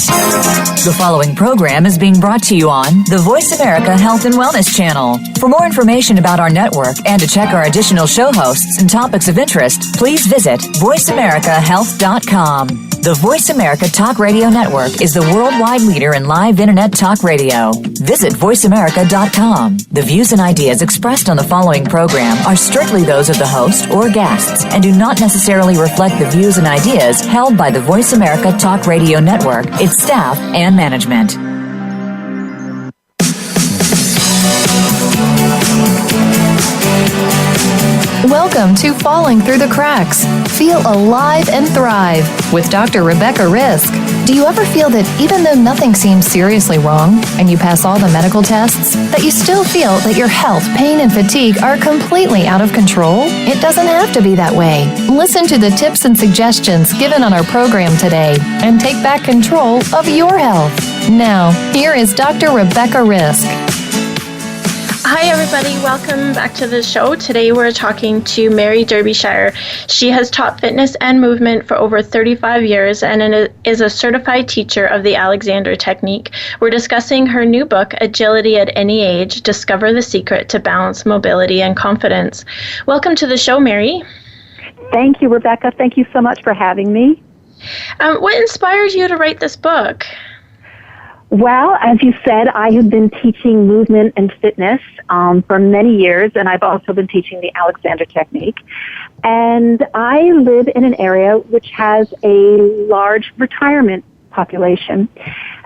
The following program is being brought to you on the Voice America Health and Wellness Channel. For more information about our network and to check our additional show hosts and topics of interest, please visit voiceamericahealth.com. The Voice America Talk Radio Network is the worldwide leader in live Internet talk radio. Visit voiceamerica.com. The views and ideas expressed on the following program are strictly those of the host or guests and do not necessarily reflect the views and ideas held by the Voice America Talk Radio Network, its staff, and management. Welcome to Falling Through the Cracks. Feel alive and thrive with Dr. Rebecca Risk. Do you ever feel that even though nothing seems seriously wrong and you pass all the medical tests, that you still feel that your health, pain, and fatigue are completely out of control? It doesn't have to be that way. Listen to the tips and suggestions given on our program today and take back control of your health. Now, here is Dr. Rebecca Risk. Hi, everybody. Welcome back to the show. Today, we're talking to Mary Derbyshire. She has taught fitness and movement for over 35 years and is a certified teacher of the Alexander Technique. We're discussing her new book, Agility at Any Age, Discover the Secret to Balance, Mobility, and Confidence. Welcome to the show, Mary. Thank you, Rebecca. Thank you so much for having me. What inspired you to write this book? Well, as you said, I have been teaching movement and fitness for many years, and I've also been teaching the Alexander Technique. And I live in an area which has a large retirement population.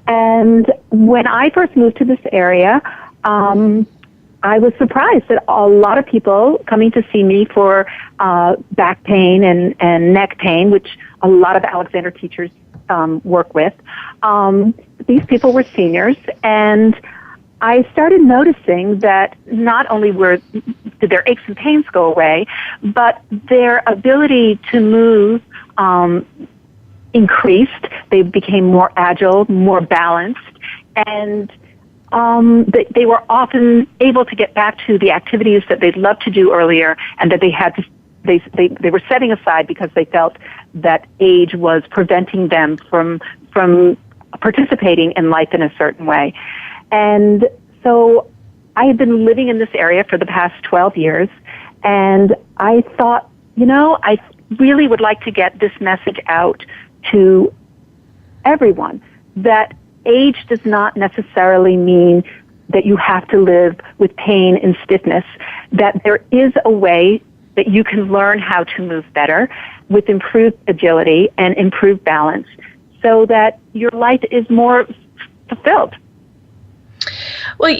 And when I first moved to this area, I was surprised that a lot of people coming to see me for back pain and neck pain, which a lot of Alexander teachers work with. These people were seniors, and I started noticing that not only did their aches and pains go away, but their ability to move increased. They became more agile, more balanced, and they were often able to get back to the activities that they'd loved to do earlier, and that they had to. They were setting aside because they felt that age was preventing them from participating in life in a certain way. And so I had been living in this area for the past 12 years, and I thought, I really would like to get this message out to everyone, that age does not necessarily mean that you have to live with pain and stiffness, that there is a way that you can learn how to move better with improved agility and improved balance so that your life is more fulfilled. Well,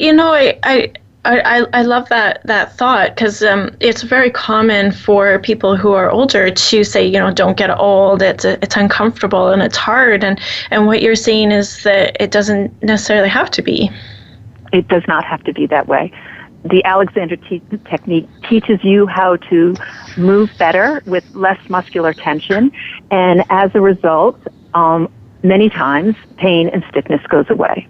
I love that thought, because it's very common for people who are older to say, don't get old, it's uncomfortable and it's hard. And what you're saying is that it doesn't necessarily have to be. It does not have to be that way. The Alexander Technique teaches you how to move better with less muscular tension, and as a result, many times pain and stiffness goes away.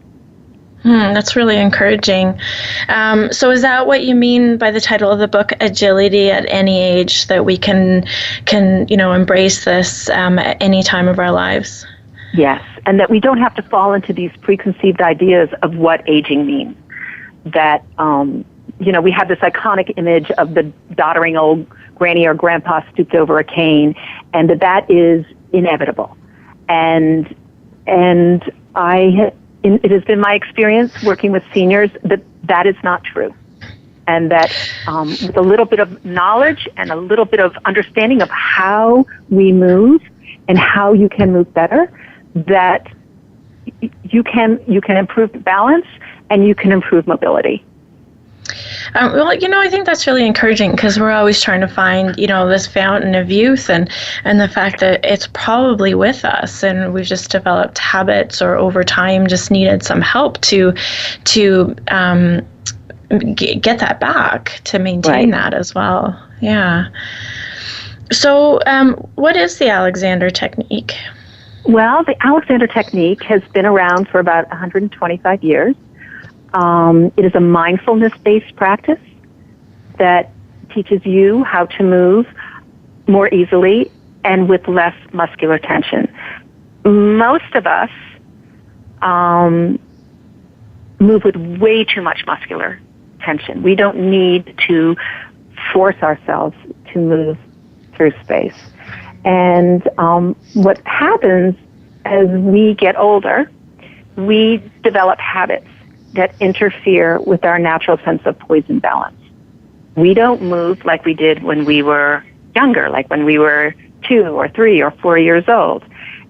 That's really encouraging. So is that what you mean by the title of the book, Agility at Any Age, that we can embrace this at any time of our lives? Yes, and that we don't have to fall into these preconceived ideas of what aging means. That we have this iconic image of the doddering old granny or grandpa stooped over a cane, and that is inevitable. And it has been my experience working with seniors that is not true. And that with a little bit of knowledge and a little bit of understanding of how we move and how you can move better, that you can improve balance and you can improve mobility. I think that's really encouraging, because we're always trying to find, this fountain of youth and the fact that it's probably with us, and we've just developed habits, or over time just needed some help to get that back, to maintain that as well. Yeah. So what is the Alexander Technique? Well, the Alexander Technique has been around for about 125 years. It is a mindfulness-based practice that teaches you how to move more easily and with less muscular tension. Most of us move with way too much muscular tension. We don't need to force ourselves to move through space. And what happens as we get older, we develop habits that interfere with our natural sense of poise and balance. We don't move like we did when we were younger, like when we were 2 or 3 or 4 years old.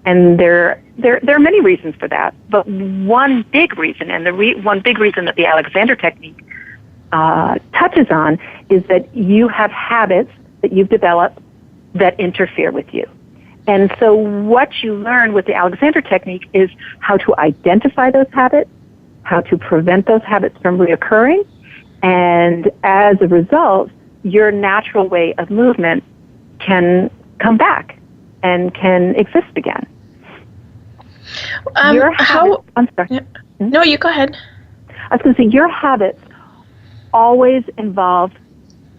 And there are many reasons for that. But one big reason, and one big reason that the Alexander technique touches on, is that you have habits that you've developed that interfere with you. And so what you learn with the Alexander technique is how to identify those habits, how to prevent those habits from reoccurring, and as a result, your natural way of movement can come back and can exist again. I'm sorry. No, you go ahead. I was going to say your habits always involve,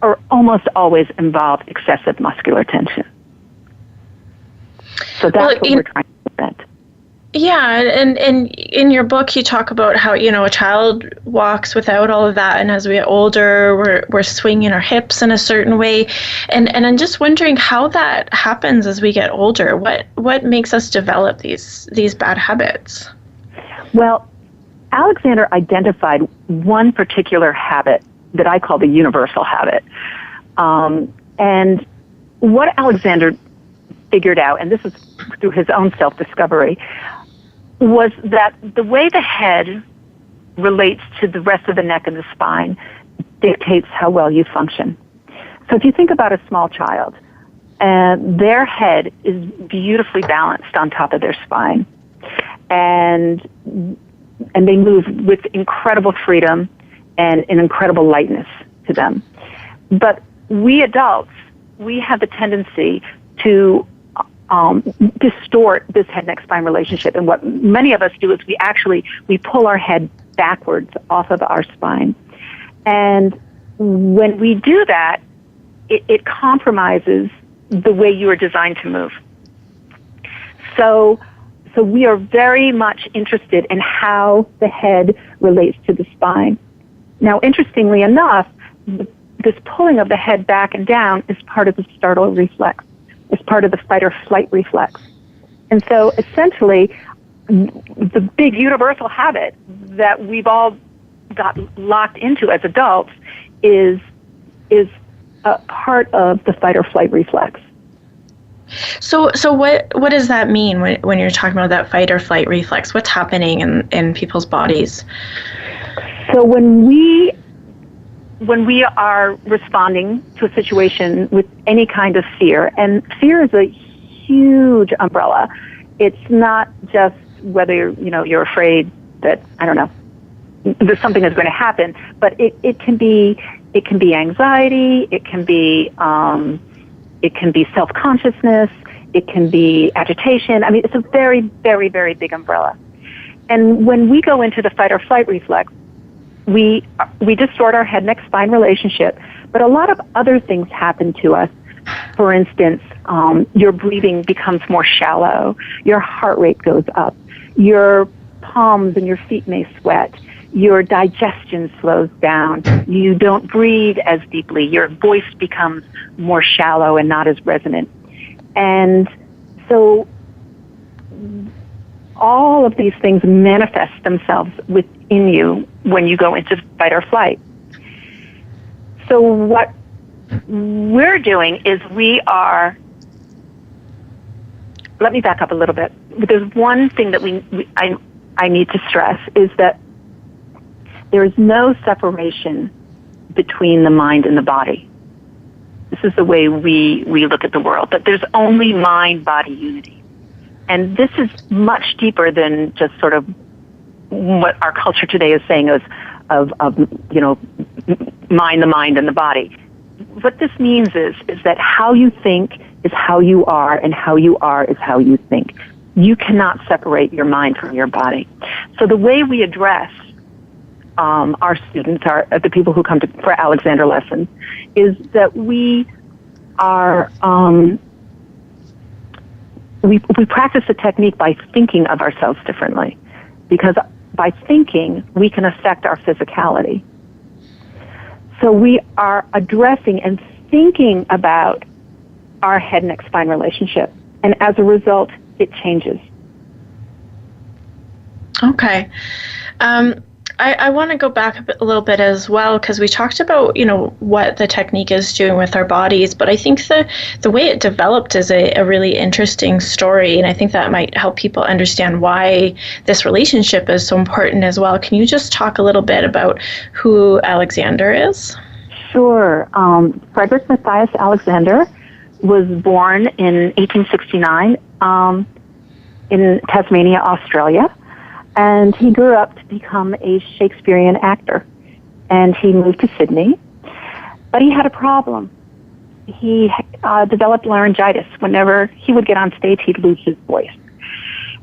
or almost always involve, excessive muscular tension. So that's what we're trying to prevent. Yeah, and in your book you talk about how, a child walks without all of that, and as we get older, we're swinging our hips in a certain way, and I'm just wondering how that happens as we get older. What makes us develop these bad habits? Well, Alexander identified one particular habit that I call the universal habit, and what Alexander figured out, and this is through his own self-discovery, was that the way the head relates to the rest of the neck and the spine dictates how well you function. So if you think about a small child, their head is beautifully balanced on top of their spine, and they move with incredible freedom and an incredible lightness to them. But we adults, we have the tendency to distort this head-neck-spine relationship. And what many of us do is we pull our head backwards off of our spine. And when we do that, it compromises the way you are designed to move. So we are very much interested in how the head relates to the spine. Now, interestingly enough, this pulling of the head back and down is part of the startle reflex. It's part of the fight or flight reflex. And so essentially, the big universal habit that we've all got locked into as adults is a part of the fight or flight reflex. So what does that mean when you're talking about that fight or flight reflex? What's happening in people's bodies? So when we are responding to a situation with any kind of fear, and fear is a huge umbrella. It's not just whether you're afraid that that something is going to happen, but it can be anxiety, it can be self-consciousness, it can be agitation. I mean, it's a very, very, very big umbrella. And when we go into the fight or flight reflex, we distort our head-neck-spine relationship, but a lot of other things happen to us. For instance, your breathing becomes more shallow, your heart rate goes up, your palms and your feet may sweat, your digestion slows down, you don't breathe as deeply, your voice becomes more shallow and not as resonant. And so all of these things manifest themselves within you when you go into fight or flight. So what we're doing is let me back up a little bit. There's one thing that I need to stress is that there is no separation between the mind and the body. This is the way we look at the world, but there's only mind-body unity. And this is much deeper than just sort of what our culture today is saying of mind, the mind, and the body. What this means is that how you think is how you are, and how you are is how you think. You cannot separate your mind from your body. So the way we address our students, the people who come for Alexander lessons, is that we are we practice the technique by thinking of ourselves differently. because by thinking, we can affect our physicality. So we are addressing and thinking about our head, neck, spine relationship. And as a result, it changes. Okay. I want to go back a little bit as well, because we talked about, what the technique is doing with our bodies, but I think the way it developed is a really interesting story, and I think that might help people understand why this relationship is so important as well. Can you just talk a little bit about who Alexander is? Sure. Frederick Matthias Alexander was born in 1869 in Tasmania, Australia. And he grew up to become a Shakespearean actor. And he moved to Sydney. But he had a problem. He developed laryngitis. Whenever he would get on stage, he'd lose his voice.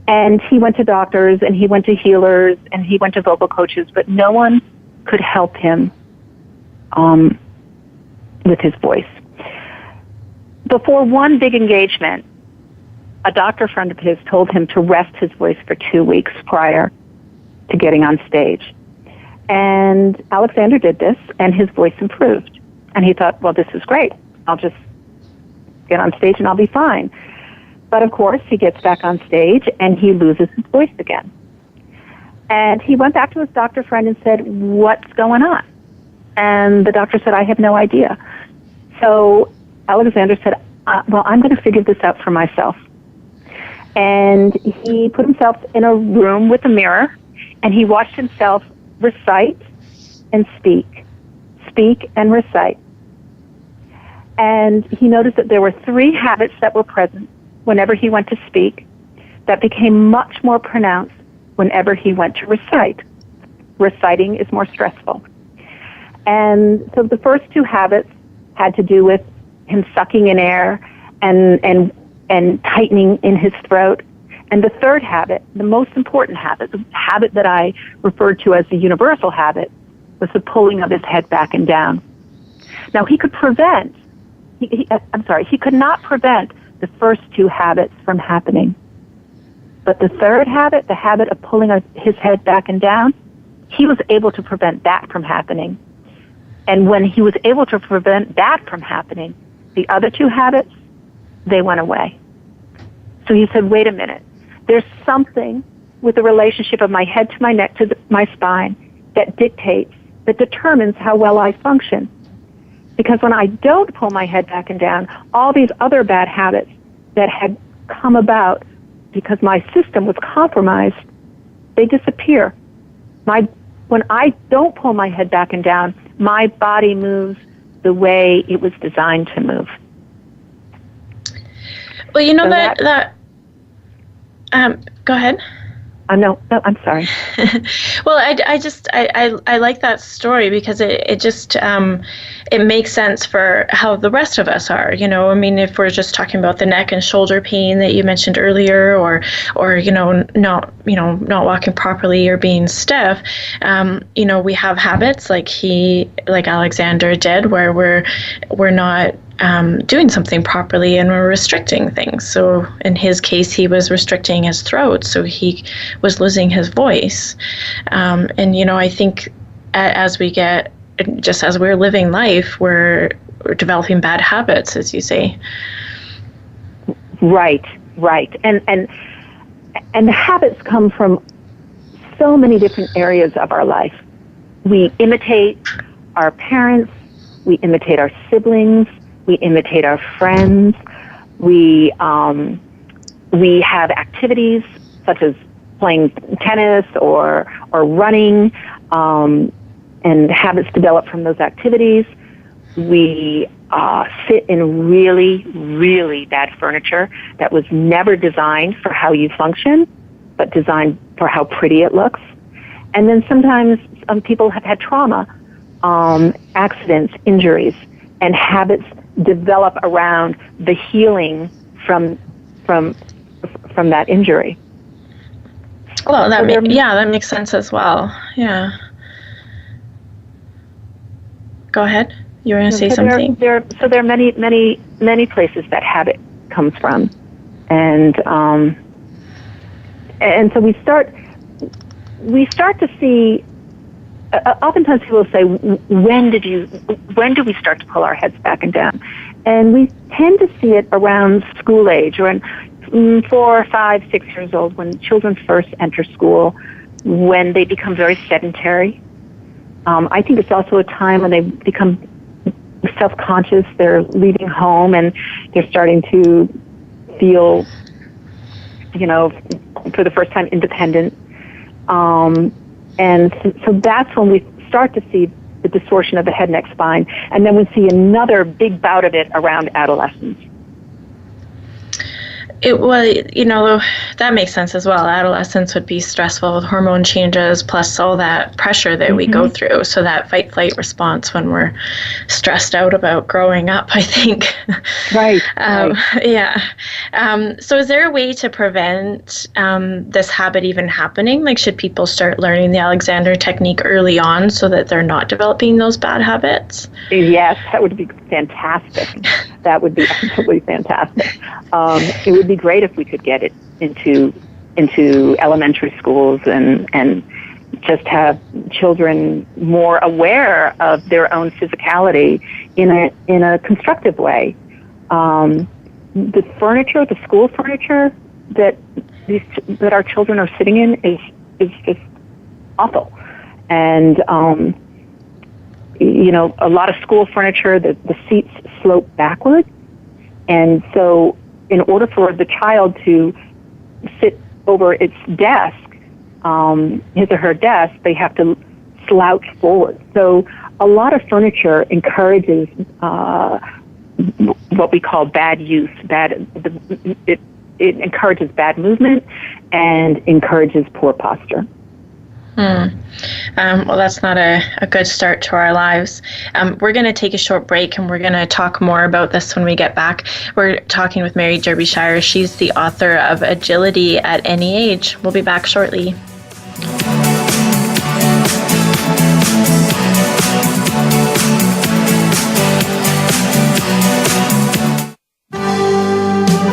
And he went to doctors, and he went to healers, and he went to vocal coaches, but no one could help him with his voice. Before one big engagement, a doctor friend of his told him to rest his voice for 2 weeks prior to getting on stage. And Alexander did this, and his voice improved. And he thought, well, this is great. I'll just get on stage and I'll be fine. But of course, he gets back on stage and he loses his voice again. And he went back to his doctor friend and said, what's going on? And the doctor said, I have no idea. So Alexander said, well, I'm going to figure this out for myself. And he put himself in a room with a mirror, and he watched himself recite and speak and recite. And he noticed that there were 3 habits that were present whenever he went to speak that became much more pronounced whenever he went to recite. Reciting is more stressful. And so the first 2 habits had to do with him sucking in air and tightening in his throat. And the third habit, the most important habit, the habit that I referred to as the universal habit, was the pulling of his head back and down. Now, he could not prevent the first 2 habits from happening. But the third habit, the habit of pulling his head back and down, he was able to prevent that from happening. And when he was able to prevent that from happening, the other 2 habits, they went away. So he said, wait a minute. There's something with the relationship of my head to my neck to my spine that determines how well I function. Because when I don't pull my head back and down, all these other bad habits that had come about because my system was compromised, they disappear. When I don't pull my head back and down, my body moves the way it was designed to move. Well, go ahead. No, I'm sorry. Well, I like that story because it just it makes sense for how the rest of us are. I mean, if we're just talking about the neck and shoulder pain that you mentioned earlier, or not walking properly or being stiff, we have habits like Alexander did, where we're not doing something properly and we're restricting things. So in his case, he was restricting his throat, so he was losing his voice. I think as we're living life, we're developing bad habits, as you say. Right. And the habits come from so many different areas of our life. We imitate our parents, we imitate our siblings, we imitate our friends. We have activities such as playing tennis or running, and habits develop from those activities. We sit in really, really bad furniture that was never designed for how you function, but designed for how pretty it looks. And then sometimes people have had trauma, accidents, injuries, and habits develop around the healing from that injury. Well, that makes sense as well. Yeah. Go ahead. You were going to say something. There are many places that habit comes from, and so we start we start to see, oftentimes people say, when do we start to pull our heads back and down? And we tend to see it around school age, or in 4, 5, 6 years old, when children first enter school, when they become very sedentary. I think it's also a time when they become self-conscious. They're leaving home and they're starting to feel, for the first time, independent. And so that's when we start to see the distortion of the head, neck, spine. And then we see another big bout of it around adolescence. That makes sense as well. Adolescence would be stressful with hormone changes, plus all that pressure that we go through. So that fight-flight response when we're stressed out about growing up, I think. Right. Yeah. So is there a way to prevent this habit even happening? Like, should people start learning the Alexander technique early on so that they're not developing those bad habits? Yes, that would be fantastic. That would be absolutely fantastic. It would be great if we could get it into elementary schools and just have children more aware of their own physicality in a constructive way. The furniture, the school furniture that our children are sitting in is just awful, and a lot of school furniture, the seats slope backward, and so in order for the child to sit over its desk, his or her desk, they have to slouch forward. So a lot of furniture encourages what we call bad use. It encourages bad movement and encourages poor posture. Well, that's not a good start to our lives. We're going to take a short break, and we're going to talk more about this when we get back. We're talking with Mary Derbyshire. She's the author of Agility at Any Age. We'll be back shortly.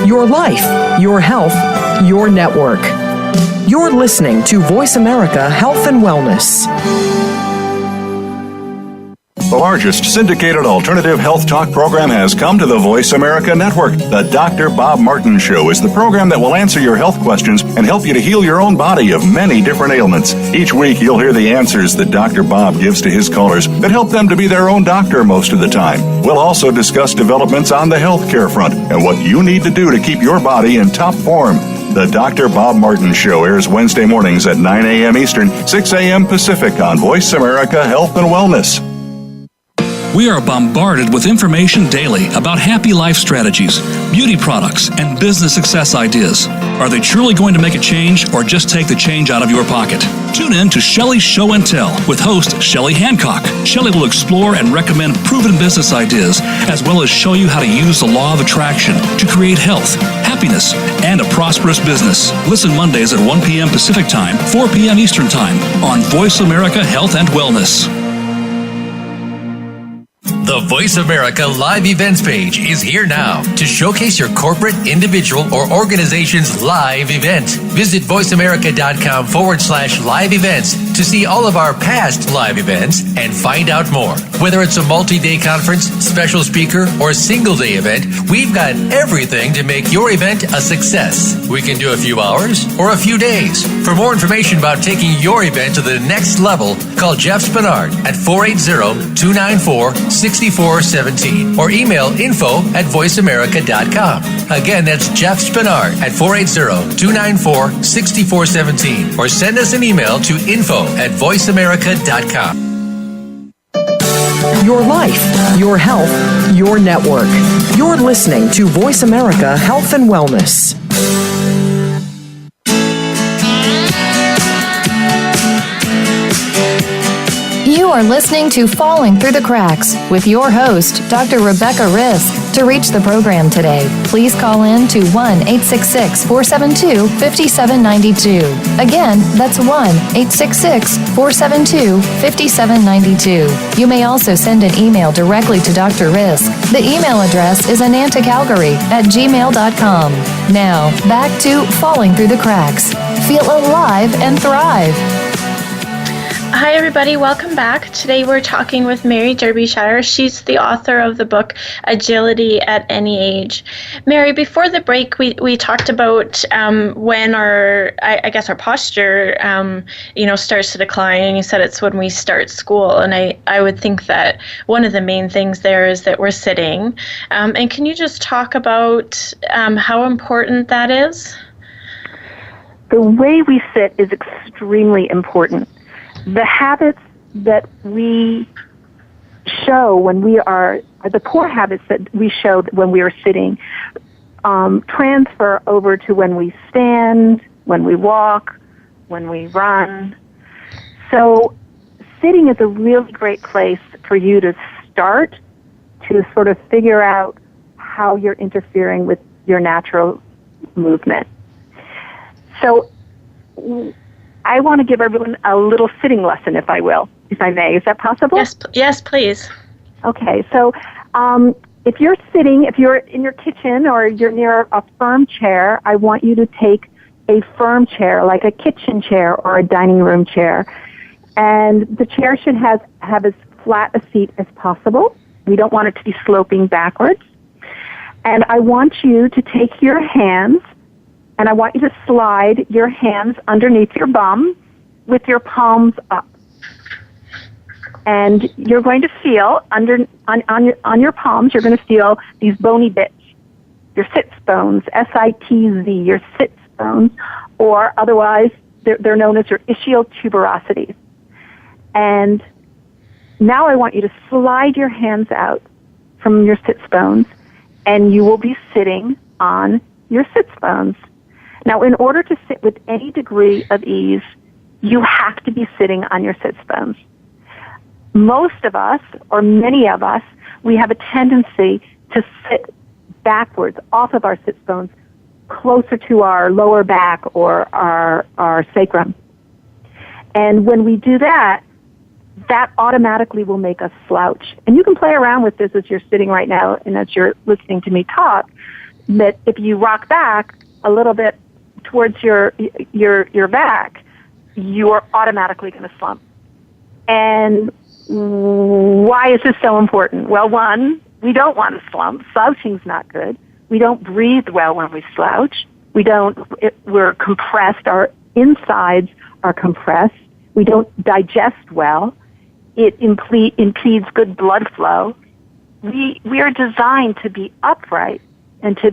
Your life, your health, your network. You're listening to Voice America Health and Wellness. The largest syndicated alternative health talk program has come to the Voice America Network. The Dr. Bob Martin Show is the program that will answer your health questions and help you to heal your own body of many different ailments. Each week, you'll hear the answers that Dr. Bob gives to his callers that help them to be their own doctor most of the time. We'll also discuss developments on the healthcare front and what you need to do to keep your body in top form. The Dr. Bob Martin Show airs Wednesday mornings at 9 a.m. Eastern, 6 a.m. Pacific on Voice America Health and Wellness. We are bombarded with information daily about happy life strategies, beauty products, and business success ideas. Are they truly going to make a change or just take the change out of your pocket? Tune in to Shelley's Show and Tell with host Shelley Hancock. Shelley will explore and recommend proven business ideas, as well as show you how to use the law of attraction to create health, happiness, and a prosperous business. Listen Mondays at 1 p.m. Pacific Time, 4 p.m. Eastern Time on Voice America Health and Wellness. The Voice America Live Events page is here now to showcase your corporate, individual, or organization's live event. Visit voiceamerica.com/live events to see all of our past live events and find out more. Whether it's a multi-day conference, special speaker, or single-day event, we've got everything to make your event a success. We can do a few hours or a few days. For more information about taking your event to the next level, call Jeff Spinard at 480-294-6417 or email info@voiceamerica.com. Again, that's Jeff Spinard at 480-294-6417 or send us an email to info@voiceamerica.com. Your life, your health, your network. You're listening to Voice America Health and Wellness. You are listening to Falling Through the Cracks with your host, Dr. Rebecca Risk. To reach the program today, please call in to 1-866-472-5792. Again, that's 1-866-472-5792. You may also send an email directly to Dr. Risk. The email address is anantacalgary@gmail.com. Now, back to Falling Through the Cracks. Feel alive and thrive. Hi, everybody. Welcome back. Today we're talking with Mary Derbyshire. She's the author of the book Agility at Any Age. Mary, before the break, we talked about when our posture, starts to decline. And you said it's when we start school. And I would think that one of the main things there is that we're sitting. And can you just talk about how important that is? The way we sit is extremely important. The habits that we show when we are, the poor habits that we show when we are sitting, transfer over to when we stand, when we walk, when we run. So sitting is a really great place for you to start to sort of figure out how you're interfering with your natural movement. So I want to give everyone a little sitting lesson, if I may. Is that possible? Yes, please. Okay, so if you're sitting, if you're in your kitchen or you're near a firm chair, I want you to take a firm chair, like a kitchen chair or a dining room chair. And the chair should have as flat a seat as possible. We don't want it to be sloping backwards. And I want you to take your hands, and I want you to slide your hands underneath your bum with your palms up. And you're going to feel on your palms, you're going to feel these bony bits, your sits bones, S-I-T-Z, your sits bones, or otherwise they're known as your ischial tuberosities. And now I want you to slide your hands out from your sits bones, and you will be sitting on your sits bones. Now, in order to sit with any degree of ease, you have to be sitting on your sits bones. Most of us, or many of us, we have a tendency to sit backwards off of our sits bones, closer to our lower back or our sacrum. And when we do that, that automatically will make us slouch. And you can play around with this as you're sitting right now and as you're listening to me talk, that if you rock back a little bit towards your back, you are automatically going to slump. And why is this so important? Well, one, we don't want to slump. Slouching's not good. We don't breathe well when we slouch. We're compressed. Our insides are compressed. We don't digest well. It impedes good blood flow. We are designed to be upright and to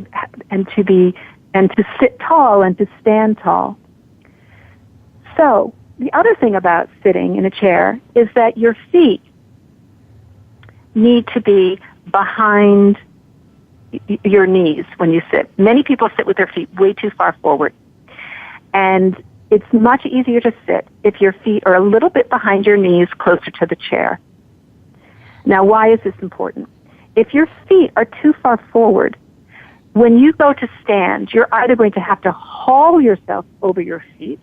sit tall and to stand tall. So the other thing about sitting in a chair is that your feet need to be behind your knees when you sit. Many people sit with their feet way too far forward. And it's much easier to sit if your feet are a little bit behind your knees, closer to the chair. Now, why is this important? If your feet are too far forward, when you go to stand, you're either going to have to haul yourself over your feet,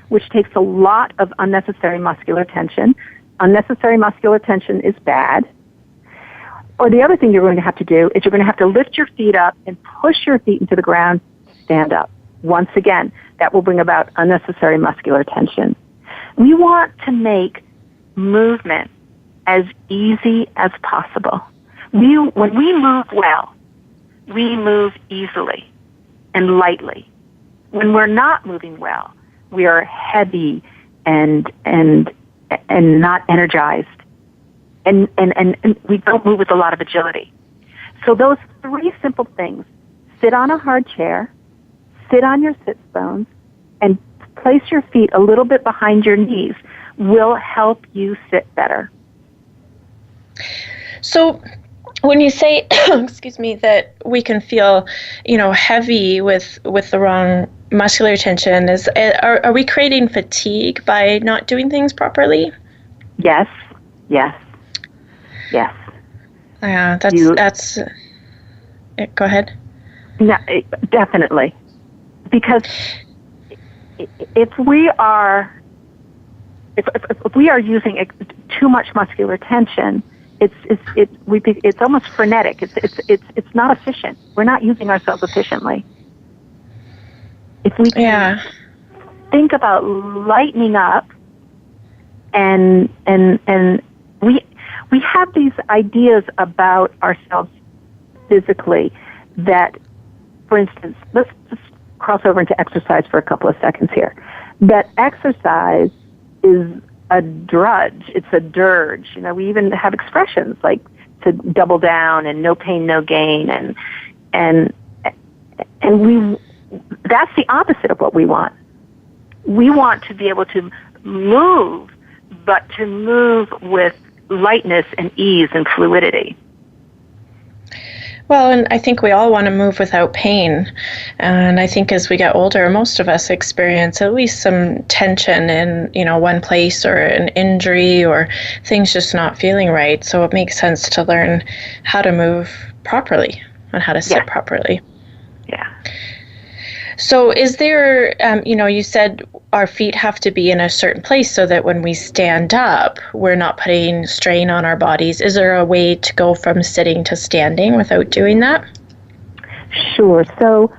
which takes a lot of unnecessary muscular tension. Unnecessary muscular tension is bad. Or the other thing you're going to have to do is you're going to have to lift your feet up and push your feet into the ground, stand up. Once again, that will bring about unnecessary muscular tension. We want to make movement as easy as possible. When we move well, we move easily and lightly. When we're not moving well, we are heavy and not energized. And we don't move with a lot of agility. So those three simple things: sit on a hard chair, sit on your sits bones, and place your feet a little bit behind your knees will help you sit better. So when you say, excuse me, that we can feel, heavy with the wrong muscular tension, are we creating fatigue by not doing things properly? Yes. Yeah, that's. Go ahead. No, definitely, because if we are using too much muscular tension, it's almost frenetic. It's not efficient. We're not using ourselves efficiently. If we can think about lightening up and we have these ideas about ourselves physically that, for instance, let's just cross over into exercise for a couple of seconds here. That exercise is a drudge. It's a dirge. You know, we even have expressions like to double down and no pain, no gain, and that's the opposite of what we want. We want to be able to move, but to move with lightness and ease and fluidity. Well, and I think we all want to move without pain. And I think as we get older, most of us experience at least some tension in, one place, or an injury, or things just not feeling right. So it makes sense to learn how to move properly and how to sit properly. Yeah. So is there, you said our feet have to be in a certain place so that when we stand up, we're not putting strain on our bodies. Is there a way to go from sitting to standing without doing that? Sure. So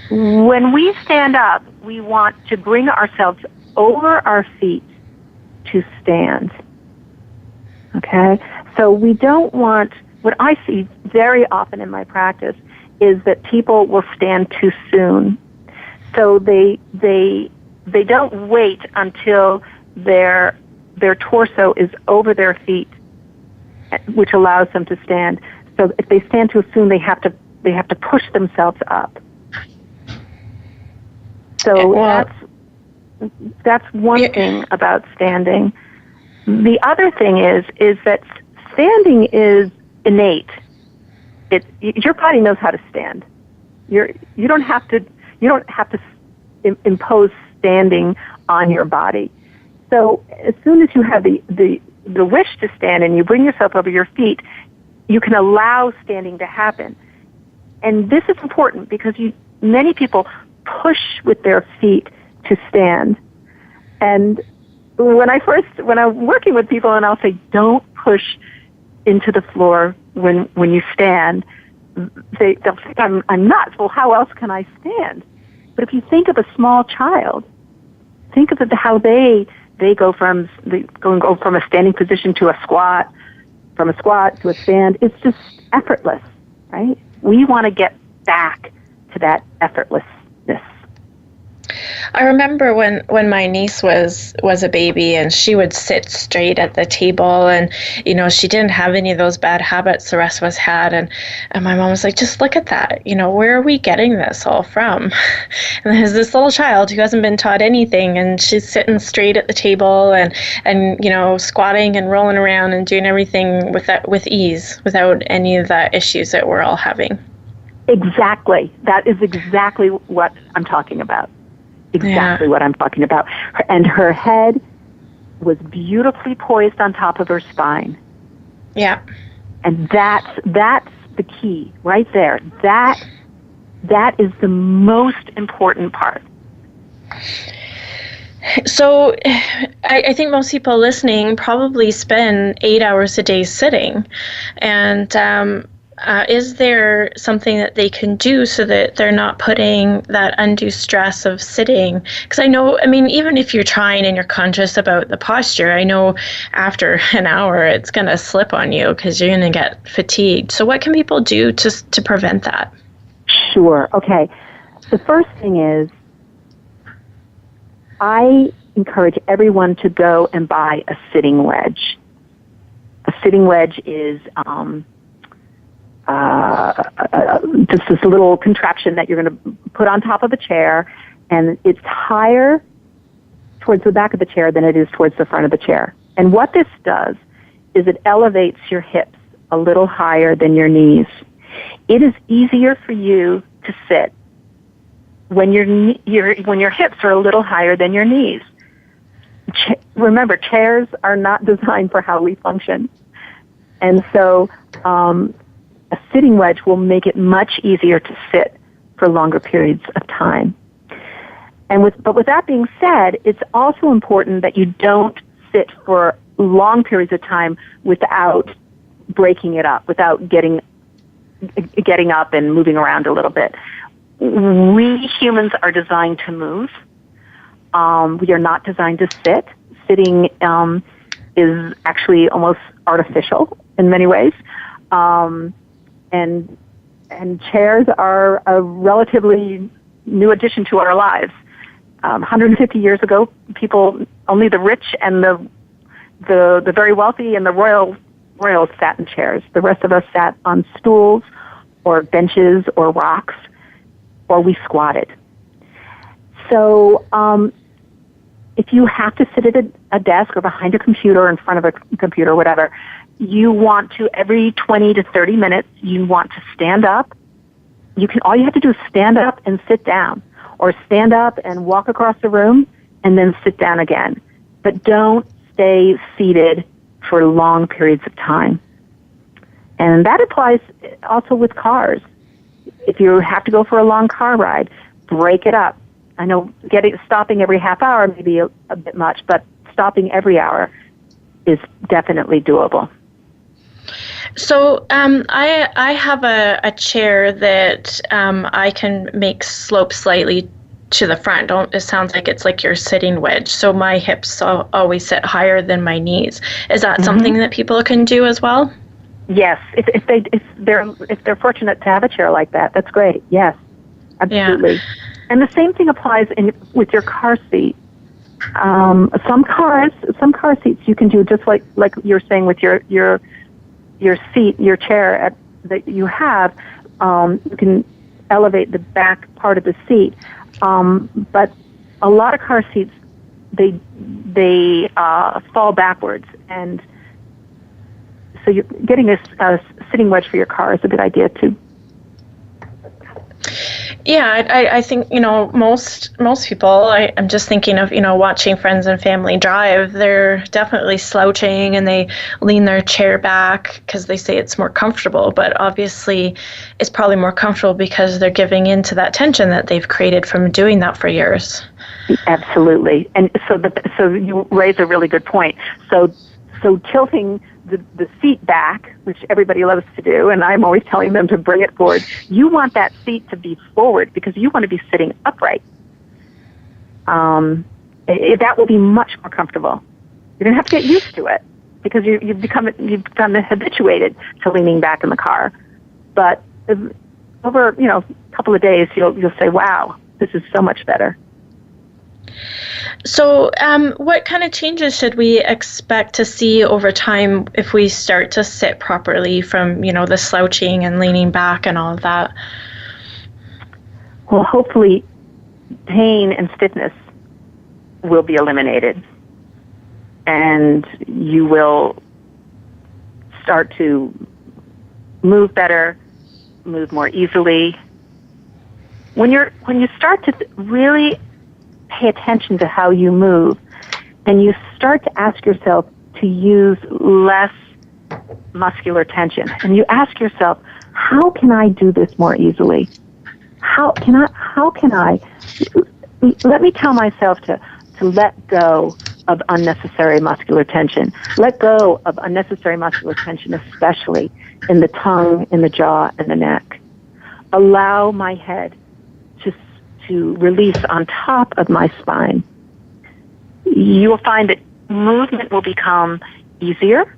when we stand up, we want to bring ourselves over our feet to stand. Okay? So we don't want, what I see very often in my practice is that people will stand too soon. So they don't wait until their torso is over their feet, which allows them to stand. So if they stand too soon, they have to push themselves up. So that's one thing about standing. The other thing is that standing is innate. Your body knows how to stand. You don't have to impose standing on your body. So as soon as you have the wish to stand and you bring yourself over your feet, you can allow standing to happen. And this is important because many people push with their feet to stand. And when I'm working with people and I'll say, don't push into the floor when you stand, they'll think I'm nuts. Well, how else can I stand? But if you think of a small child, think of how they go from a standing position to a squat, from a squat to a stand. It's just effortless, right? We want to get back to that effortlessness. I remember when my niece was a baby and she would sit straight at the table, and she didn't have any of those bad habits the rest of us had, and my mom was like, just look at that, where are we getting this all from? And there's this little child who hasn't been taught anything, and she's sitting straight at the table and squatting and rolling around and doing everything with ease, without any of the issues that we're all having. Exactly. That is exactly what I'm talking about. Exactly what I'm talking about. And her head was beautifully poised on top of her spine. Yeah. And that's the key right there. That is the most important part. So I think most people listening probably spend 8 hours a day sitting. And is there something that they can do so that they're not putting that undue stress of sitting? Because even if you're trying and you're conscious about the posture, I know after an hour it's going to slip on you because you're going to get fatigued. So what can people do to prevent that? Sure. Okay. The first thing is I encourage everyone to go and buy a sitting wedge. A sitting wedge is just this little contraption that you're going to put on top of a chair, and it's higher towards the back of the chair than it is towards the front of the chair. And what this does is it elevates your hips a little higher than your knees. It is easier for you to sit when your hips are a little higher than your knees. Remember, chairs are not designed for how we function. And so a sitting wedge will make it much easier to sit for longer periods of time. But with that being said, it's also important that you don't sit for long periods of time without breaking it up, without getting up and moving around a little bit. We humans are designed to move. We are not designed to sit. sitting is actually almost artificial in many ways. And chairs are a relatively new addition to our lives. 150 years ago, only the rich and the very wealthy and the royals sat in chairs. The rest of us sat on stools or benches or rocks, or we squatted. So if you have to sit at a desk or behind a computer or in front of a computer or whatever, you want to, every 20 to 30 minutes, you want to stand up. All you have to do is stand up and sit down, or stand up and walk across the room and then sit down again. But don't stay seated for long periods of time. And that applies also with cars. If you have to go for a long car ride, break it up. I know stopping every half hour may be a bit much, but stopping every hour is definitely doable. So I have a chair that I can make slope slightly to the front. It sounds like it's like your sitting wedge. So my hips always sit higher than my knees. Is that something that people can do as well? Yes, if they're fortunate to have a chair like that, that's great. Yes, absolutely. Yeah. And the same thing applies with your car seat. Some car seats you can do just like you're saying with your seat, your chair that you have. You can elevate the back part of the seat. But a lot of car seats, they fall backwards, and so you're getting a sitting wedge for your car is a good idea too. Yeah, I think, most people, I'm just thinking of, watching friends and family drive, they're definitely slouching and they lean their chair back because they say it's more comfortable, but obviously it's probably more comfortable because they're giving into that tension that they've created from doing that for years. Absolutely. And so you raise a really good point. So tilting the seat back, which everybody loves to do, and I'm always telling them to bring it forward. You want that seat to be forward because you want to be sitting upright. That will be much more comfortable. You're going to have to get used to it because you've become habituated to leaning back in the car. But over a couple of days, you'll say, "Wow, this is so much better." So what kind of changes should we expect to see over time if we start to sit properly from, the slouching and leaning back and all of that? Well, hopefully pain and stiffness will be eliminated, and you will start to move better, move more easily. When you start to really pay attention to how you move, and you start to ask yourself to use less muscular tension, and you ask yourself, how can I do this more easily? How can I let me tell myself to let go of unnecessary muscular tension. Let go of unnecessary muscular tension, especially in the tongue, in the jaw, and the neck. Allow my head to release on top of my spine. You will find that movement will become easier.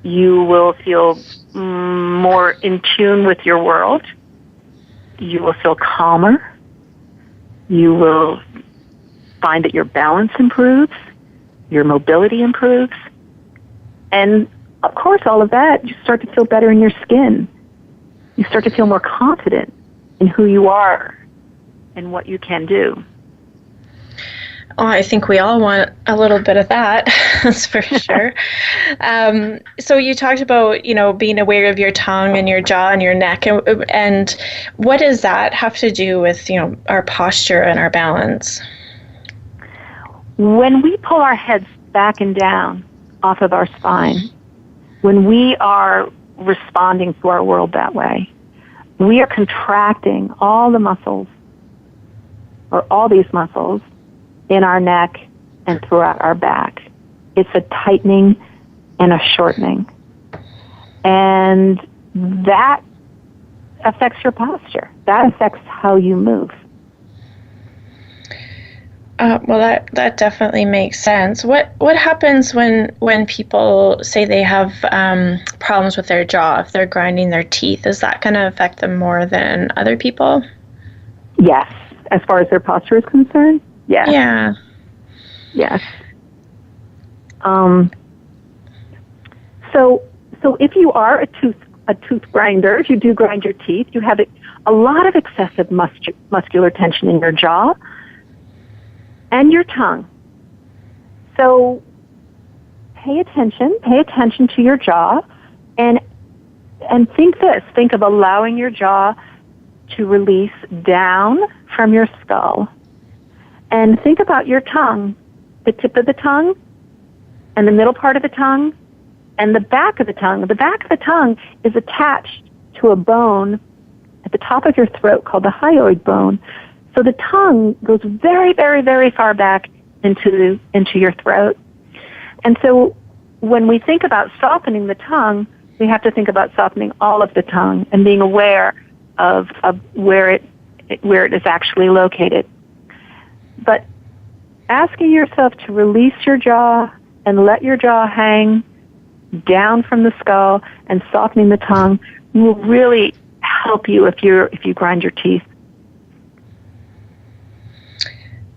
You will feel more in tune with your world. You will feel calmer. You will find that your balance improves, your mobility improves, and of course all of that, you start to feel better in your skin. You start to feel more confident in who you are and what you can do. Oh, I think we all want a little bit of that, that's for sure. So you talked about, being aware of your tongue and your jaw and your neck. And what does that have to do with, our posture and our balance? When we pull our heads back and down off of our spine, when we are responding to our world that way, we are contracting all the muscles, or all these muscles, in our neck and throughout our back. It's a tightening and a shortening. And that affects your posture. That affects how you move. Well, that definitely makes sense. What happens when people say they have problems with their jaw, if they're grinding their teeth? Is that going to affect them more than other people? Yes, as far as their posture is concerned, yes. Yeah. Yes. So if you are a tooth grinder, if you do grind your teeth, you have a lot of excessive muscular tension in your jaw and your tongue. So pay attention to your jaw, and think of allowing your jaw to release down from your skull. And think about your tongue, the tip of the tongue, and the middle part of the tongue, and the back of the tongue. The back of the tongue is attached to a bone at the top of your throat called the hyoid bone. So the tongue goes very, very, very far back into your throat. And so when we think about softening the tongue, we have to think about softening all of the tongue and being aware of where it is actually located. But asking yourself to release your jaw and let your jaw hang down from the skull and softening the tongue will really help you if you grind your teeth.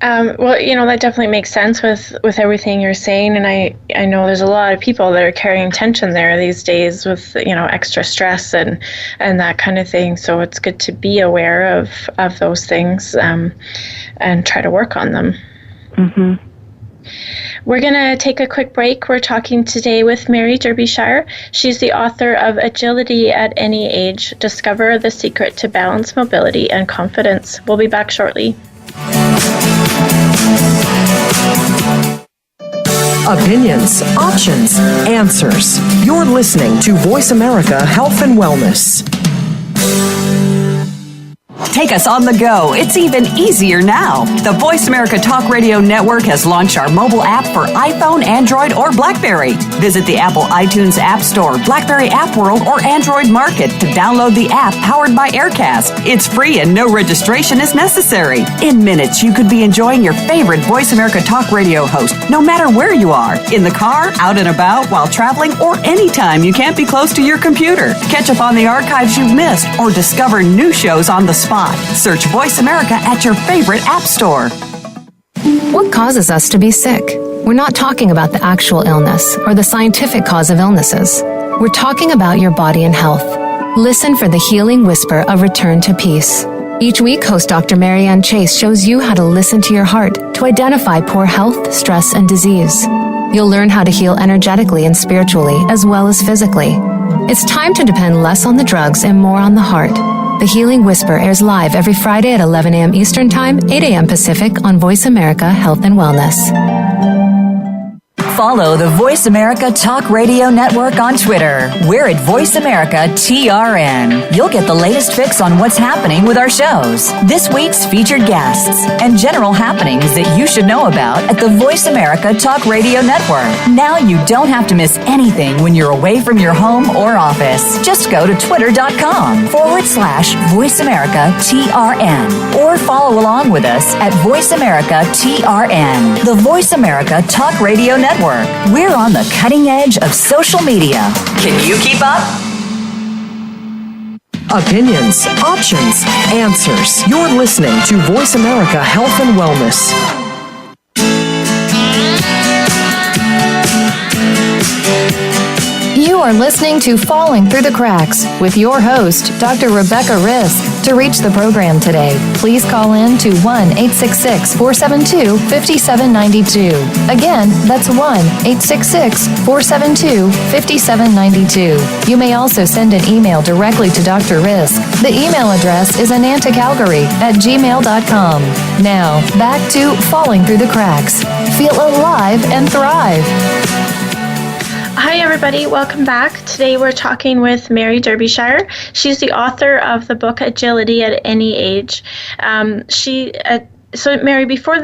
Well, that definitely makes sense with everything you're saying, and I know there's a lot of people that are carrying tension there these days with extra stress and that kind of thing. So it's good to be aware of those things and try to work on them. Mm-hmm. We're going to take a quick break. We're talking today with Mary Derbyshire. She's the author of Agility at Any Age, Discover the Secret to Balance, Mobility, and Confidence. We'll be back shortly. Opinions, options, answers. You're listening to Voice America Health and Wellness. Take us on the go. It's even easier now. The Voice America Talk Radio Network has launched our mobile app for iPhone, Android, or BlackBerry. Visit the Apple iTunes App Store, BlackBerry App World, or Android Market to download the app powered by Aircast. It's free and no registration is necessary. In minutes, you could be enjoying your favorite Voice America Talk Radio host, no matter where you are, in the car, out and about, while traveling, or anytime you can't be close to your computer. Catch up on the archives you've missed or discover new shows on the spot. Search Voice America at your favorite app store. What causes us to be sick? We're not talking about the actual illness or the scientific cause of illnesses. We're talking about your body and health. Listen for the healing whisper of return to peace. Each week, host Dr. Marianne Chase shows you how to listen to your heart to identify poor health, stress, and disease. You'll learn how to heal energetically and spiritually, as well as physically. It's time to depend less on the drugs and more on the heart. The Healing Whisper airs live every Friday at 11 a.m. Eastern Time, 8 a.m. Pacific on Voice America Health and Wellness. Follow the Voice America Talk Radio Network on Twitter. We're at Voice America TRN. You'll get the latest fix on what's happening with our shows, this week's featured guests, and general happenings that you should know about at the Voice America Talk Radio Network. Now you don't have to miss anything when you're away from your home or office. Just go to twitter.com/Voice America TRN or follow along with us at Voice America TRN, the Voice America Talk Radio Network. We're on the cutting edge of social media. Can you keep up? Opinions, options, answers. You're listening to Voice America Health and Wellness. You are listening to Falling Through the Cracks with your host, Dr. Rebecca Risk. To reach the program today, please call in to 1-866-472-5792. Again, that's 1-866-472-5792. You may also send an email directly to Dr. Risk. The email address is anantacalgary@gmail.com. Now, back to Falling Through the Cracks. Feel alive and thrive. Hi, everybody. Welcome back. Today we're talking with Mary Derbyshire. She's the author of the book Agility at Any Age. So, Mary, before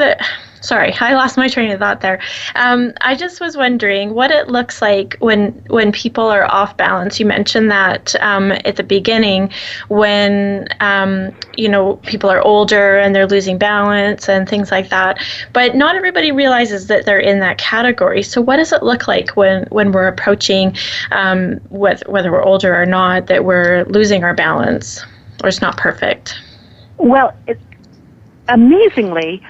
Sorry, I lost my train of thought there. I just was wondering what it looks like when people are off balance. You mentioned that at the beginning when, people are older and they're losing balance and things like that. But not everybody realizes that they're in that category. So what does it look like when we're approaching, whether we're older or not, that we're losing our balance or it's not perfect? Well, amazingly,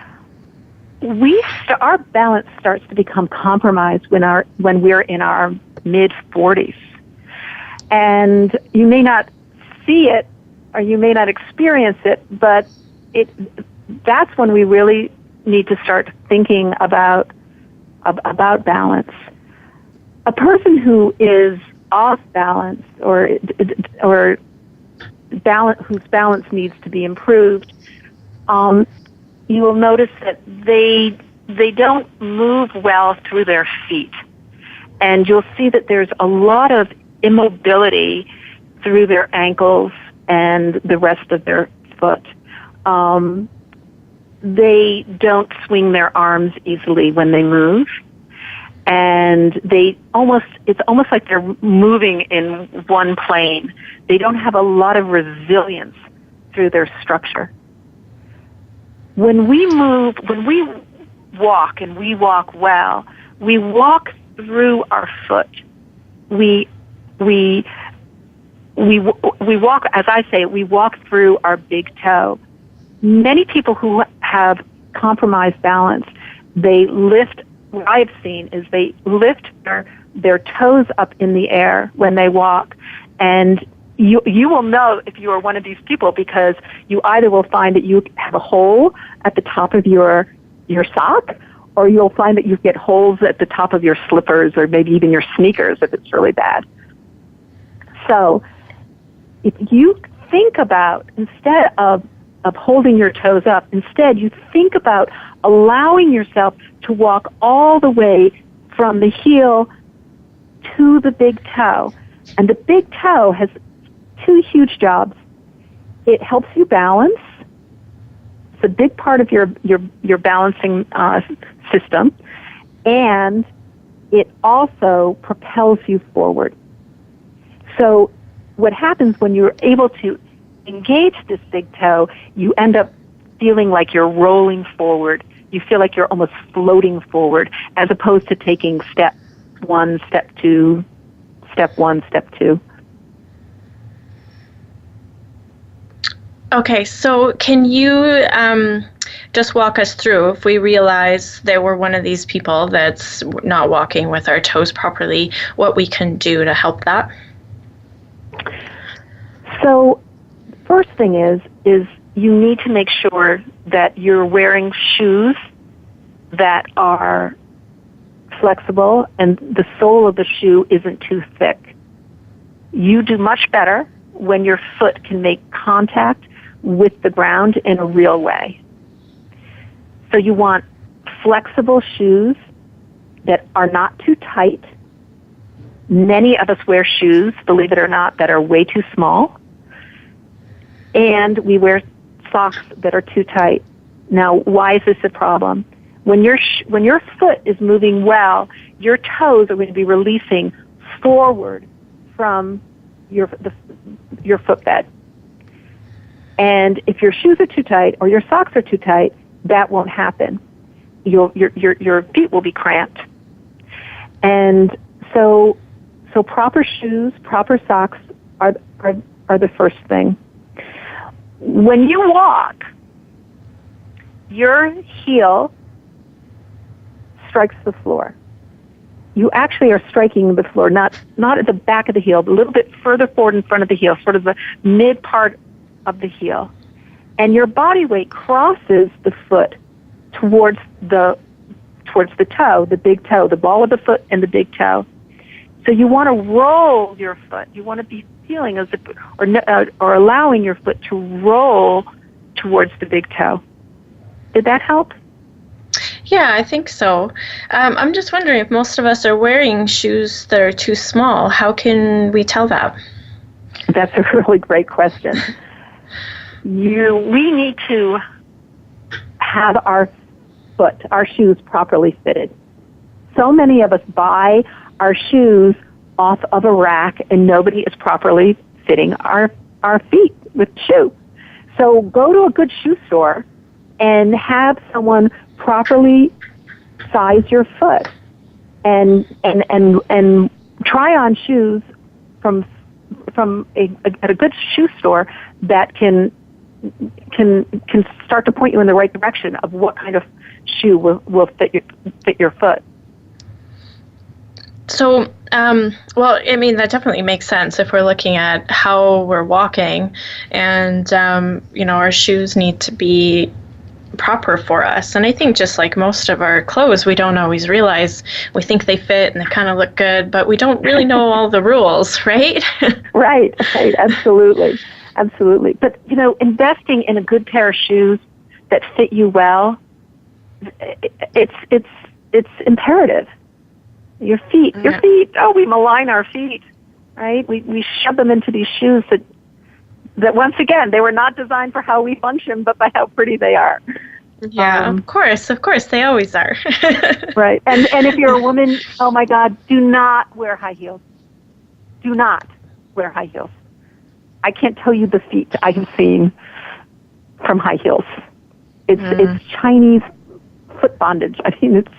our balance starts to become compromised when we're in our mid-40s. And you may not see it or you may not experience it, but that's when we really need to start thinking about balance. A person who is off balance or whose balance needs to be improved, you will notice that they don't move well through their feet. And you'll see that there's a lot of immobility through their ankles and the rest of their foot. They don't swing their arms easily when they move. And it's almost like they're moving in one plane. They don't have a lot of resilience through their structure. When we walk and we walk well, we walk through our foot. We walk, as I say, we walk through our big toe. Many people who have compromised balance, what I've seen is they lift their toes up in the air when they walk, and you will know if you are one of these people because you either will find that you have a hole at the top of your sock, or you'll find that you get holes at the top of your slippers or maybe even your sneakers if it's really bad. So if you think about, instead of holding your toes up, instead you think about allowing yourself to walk all the way from the heel to the big toe. And the big toe has two huge jobs. It helps you balance. It's a big part of your balancing system. And it also propels you forward. So what happens when you're able to engage this big toe, you end up feeling like you're rolling forward. You feel like you're almost floating forward as opposed to taking step one, step two, step one, step two. Okay, so can you just walk us through, if we realize that we're one of these people that's not walking with our toes properly, what we can do to help that? So, first thing is you need to make sure that you're wearing shoes that are flexible and the sole of the shoe isn't too thick. You do much better when your foot can make contact with the ground in a real way. So you want flexible shoes that are not too tight. Many of us wear shoes, believe it or not, that are way too small. And we wear socks that are too tight. Now, why is this a problem? When your foot is moving well, your toes are going to be releasing forward from your footbed. And if your shoes are too tight or your socks are too tight, that won't happen. Your feet will be cramped. And so proper shoes, proper socks are the first thing. When you walk, your heel strikes the floor. You actually are striking the floor, not at the back of the heel, but a little bit further forward in front of the heel, sort of the mid part of the heel. And your body weight crosses the foot towards the toe, the big toe, the ball of the foot and the big toe. So you want to roll your foot. You want to be feeling as if, or allowing your foot to roll towards the big toe. Did that help? Yeah, I think so. I'm just wondering if most of us are wearing shoes that are too small. How can we tell that? That's a really great question. We need to have our foot, our shoes properly fitted. So many of us buy our shoes off of a rack, and nobody is properly fitting our feet with shoe. So go to a good shoe store and have someone properly size your foot, and try on shoes from at a good shoe store that can start to point you in the right direction of what kind of shoe will fit your foot. So, well, I mean, that definitely makes sense if we're looking at how we're walking, and, our shoes need to be proper for us. And I think just like most of our clothes, we don't always realize, we think they fit and they kind of look good, but we don't really know all the rules, right? Right, absolutely. But, investing in a good pair of shoes that fit you well, it's imperative. Your feet, we malign our feet, right? We shove them into these shoes that once again, they were not designed for how we function, but by how pretty they are. Yeah, of course, they always are. Right, and if you're a woman, oh my God, do not wear high heels. Do not wear high heels. I can't tell you the feet I have seen from high heels. It's Chinese foot bondage. I mean, it's,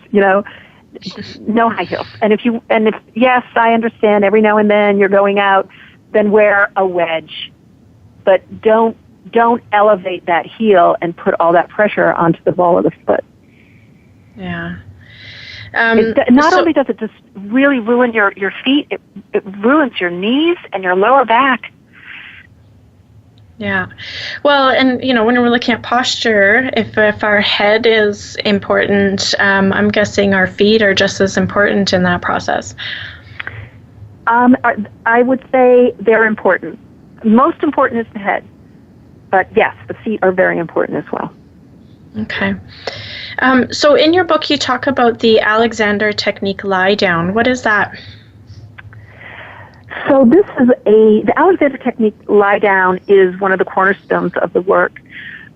no high heels. And if yes, I understand every now and then you're going out, then wear a wedge. But don't elevate that heel and put all that pressure onto the ball of the foot. Yeah. Not only does it just really ruin your feet, it ruins your knees and your lower back. Yeah. Well, and, when we're looking at posture, if our head is important, I'm guessing our feet are just as important in that process. I would say they're important. Most important is the head. But yes, the feet are very important as well. Okay. So in your book, you talk about the Alexander Technique lie down. What is that? So the Alexander Technique lie down is one of the cornerstones of the work.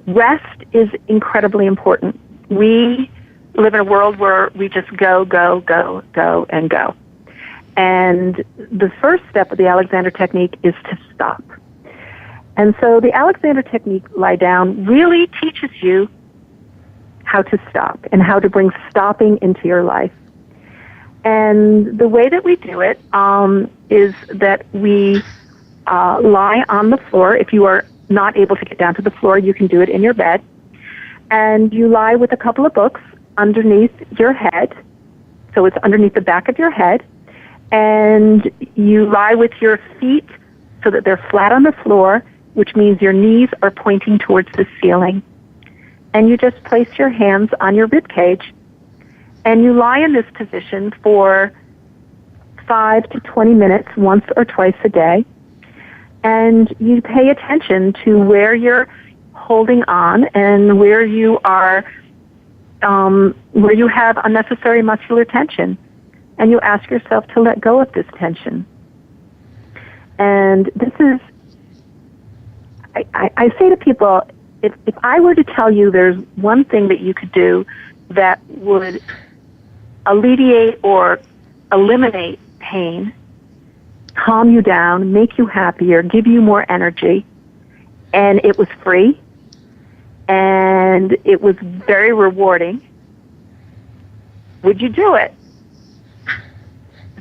Rest is incredibly important. We live in a world where we just go, go, go, go, and go. And the first step of the Alexander Technique is to stop. And so the Alexander Technique lie down really teaches you how to stop and how to bring stopping into your life. And the way that we do it is that we lie on the floor. If you are not able to get down to the floor, you can do it in your bed. And you lie with a couple of books underneath your head. So it's underneath the back of your head. And you lie with your feet so that they're flat on the floor, which means your knees are pointing towards the ceiling. And you just place your hands on your rib cage. And you lie in this position for 5 to 20 minutes, once or twice a day. And you pay attention to where you're holding on and where you are, where you have unnecessary muscular tension. And you ask yourself to let go of this tension. And this is, I say to people, if I were to tell you there's one thing that you could do that would alleviate or eliminate pain, calm you down, make you happier, give you more energy, and it was free, and it was very rewarding, would you do it?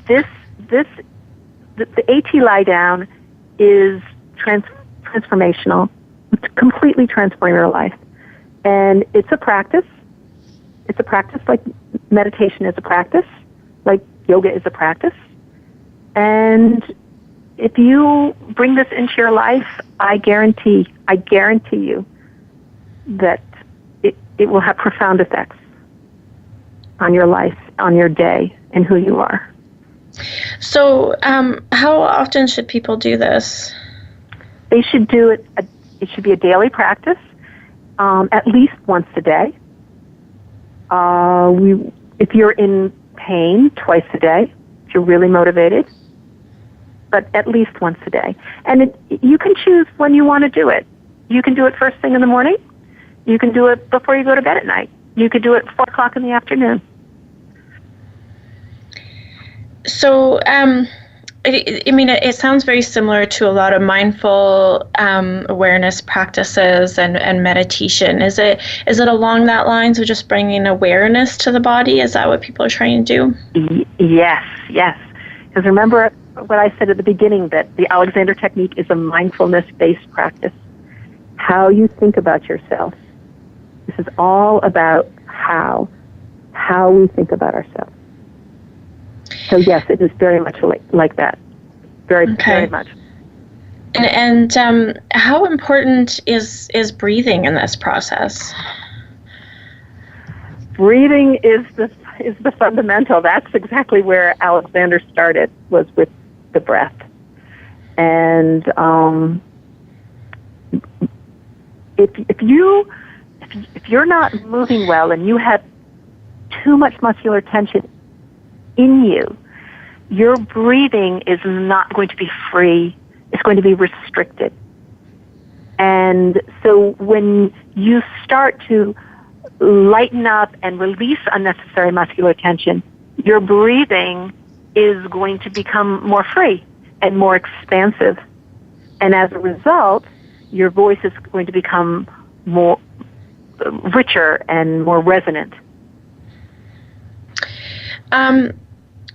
The AT lie down is transformational. It's completely transforming your life. And it's a practice. It's a practice like meditation is a practice, like yoga is a practice. And if you bring this into your life, I guarantee you that it will have profound effects on your life, on your day, and who you are. So how often should people do this? They should do it. It should be a daily practice, at least once a day. If you're in pain, twice a day, if you're really motivated, but at least once a day. And you can choose when you want to do it. You can do it first thing in the morning. You can do it before you go to bed at night. You could do it at 4 o'clock in the afternoon. So, it sounds very similar to a lot of mindful awareness practices and meditation. Is it along that lines of just bringing awareness to the body? Is that what people are trying to do? Yes. Because remember what I said at the beginning, that the Alexander Technique is a mindfulness-based practice. How you think about yourself. This is all about how we think about ourselves. So yes, it is very much like that. Very much. And how important is breathing in this process? Breathing is the fundamental. That's exactly where Alexander started, was with the breath. And if you're not moving well and you have too much muscular tension in you, your breathing is not going to be free. It's going to be restricted. And so when you start to lighten up and release unnecessary muscular tension, your breathing is going to become more free and more expansive. And as a result, your voice is going to become more richer and more resonant.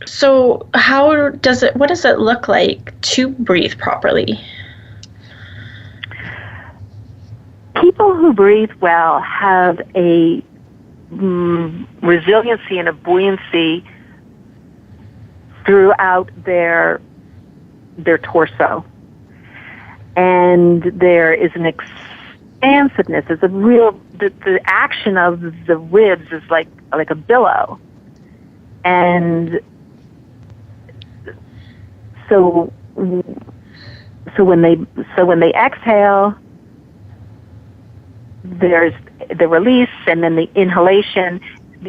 So what does it look like to breathe properly? People who breathe well have a resiliency and a buoyancy throughout their torso. And there is an expansiveness. It's the action of the ribs is like a billow. And so when they exhale, there's the release, and then the inhalation.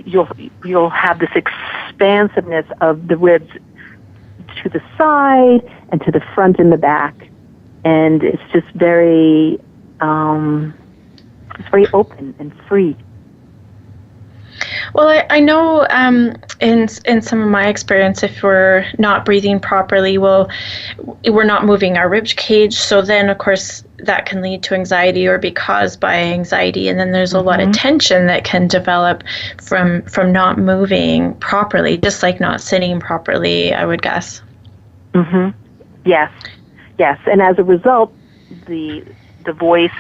You'll have this expansiveness of the ribs to the side and to the front and the back, and it's just very open and free. Well, I know in some of my experience, if we're not breathing properly, we're not moving our rib cage. So then, of course, that can lead to anxiety or be caused by anxiety. And then there's a lot of tension that can develop from not moving properly, just like not sitting properly, I would guess. Mm-hmm. Yes. And as a result, the voice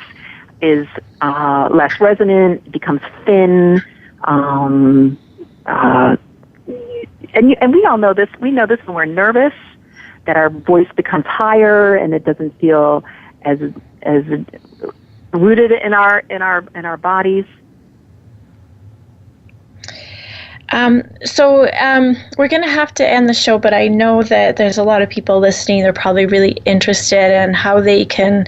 is less resonant, it becomes thin. And we all know this. We know this when we're nervous, that our voice becomes higher and it doesn't feel as rooted in our bodies. So we're going to have to end the show, but I know that there's a lot of people listening. They're probably really interested in how they can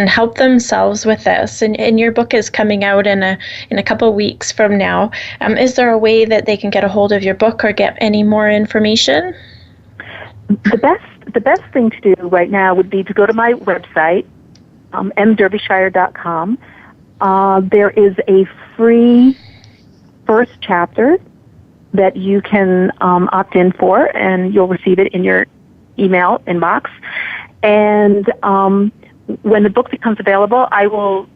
help themselves with this. And your book is coming out in a couple of weeks from now. Is there a way that they can get a hold of your book or get any more information? The best thing to do right now would be to go to my website, mderbyshire.com. There is a free first chapter that you can opt in for, and you'll receive it in your email inbox. And when the book becomes available, I will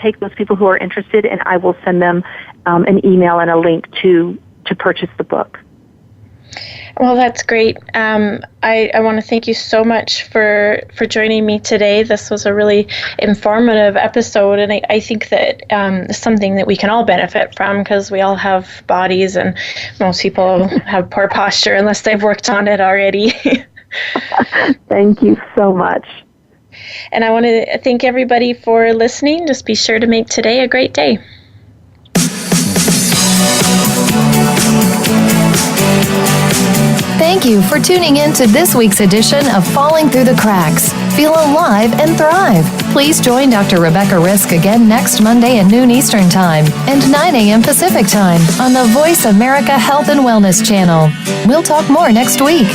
take those people who are interested, and I will send them an email and a link to purchase the book. Well, that's great. I want to thank you so much for joining me today. This was a really informative episode, and I think that it's something that we can all benefit from, because we all have bodies, and most people have poor posture unless they've worked on it already. Thank you so much. And I want to thank everybody for listening. Just be sure to make today a great day. Thank you for tuning in to this week's edition of Falling Through the Cracks. Feel alive and thrive. Please join Dr. Rebecca Risk again next Monday at noon Eastern Time and 9 a.m. Pacific Time on the VoiceAmerica Health and Wellness channel. We'll talk more next week.